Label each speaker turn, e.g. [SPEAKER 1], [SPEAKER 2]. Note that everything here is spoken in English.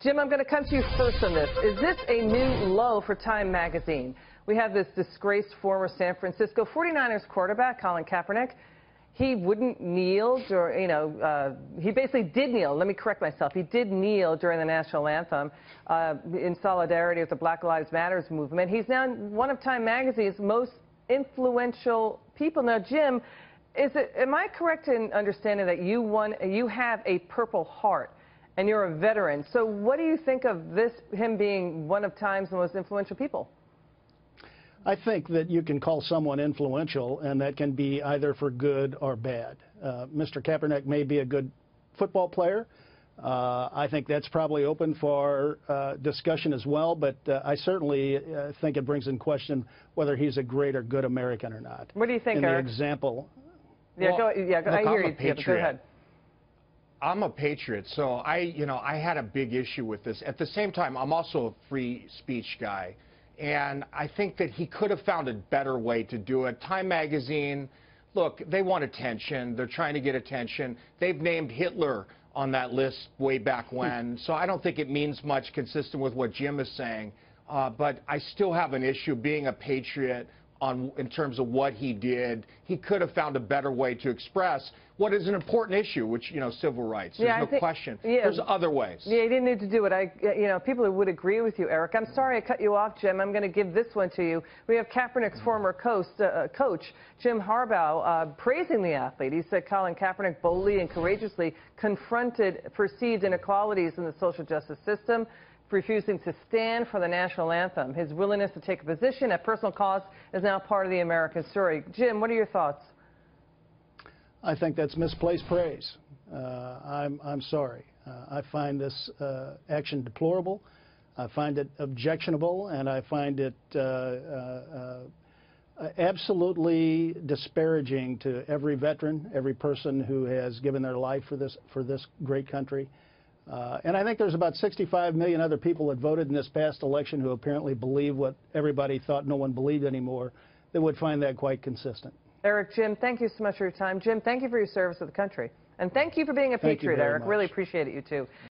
[SPEAKER 1] Jim, I'm going to come to you first on this. Is this a new low for Time magazine? We have this disgraced former San Francisco 49ers quarterback, Colin Kaepernick. He wouldn't kneel, he basically did kneel. Let me correct myself. He did kneel during the national anthem in solidarity with the Black Lives Matter movement. He's now one of Time magazine's most influential people. Now, Jim, am I correct in understanding that you have a Purple Heart and you're a veteran? So what do you think of him being one of Time's most influential people?
[SPEAKER 2] I think that you can call someone influential, and that can be either for good or bad. Mr. Kaepernick may be a good football player. I think that's probably open for discussion as well, but I certainly think it brings in question whether he's a great or good American or not.
[SPEAKER 1] What do you think, Eric?
[SPEAKER 2] In the example.
[SPEAKER 1] Yeah,
[SPEAKER 3] well,
[SPEAKER 1] I hear you. Yeah, go ahead.
[SPEAKER 3] I'm a patriot, so I had a big issue with this. At the same time, I'm also a free speech guy. And I think that he could have found a better way to do it. Time magazine, look, they want attention. They're trying to get attention. They've named Hitler on that list way back when. So I don't think it means much consistent with what Jim is saying. But I still have an issue being a patriot in terms of what he did. He could have found a better way to express what is an important issue, which, civil rights. There's no question. Yeah, there's other ways.
[SPEAKER 1] Yeah, he didn't need to do it. People would agree with you, Eric. I'm sorry I cut you off, Jim. I'm going to give this one to you. We have Kaepernick's former coach, Jim Harbaugh, praising the athlete. He said Colin Kaepernick boldly and courageously confronted perceived inequalities in the social justice system, refusing to stand for the national anthem. His willingness to take a position at personal cost is now part of the American story. Jim, what are your thoughts?
[SPEAKER 2] I think that's misplaced praise. I'm sorry. I find this action deplorable. I find it objectionable, and I find it absolutely disparaging to every veteran, every person who has given their life for this great country. And I think there's about 65 million other people that voted in this past election who apparently believe what everybody thought no one believed anymore, that would find that quite consistent.
[SPEAKER 1] Eric, Jim, thank you so much for your time. Jim, thank you for your service to the country. And thank you for being a patriot, Eric. Really appreciate it, you too.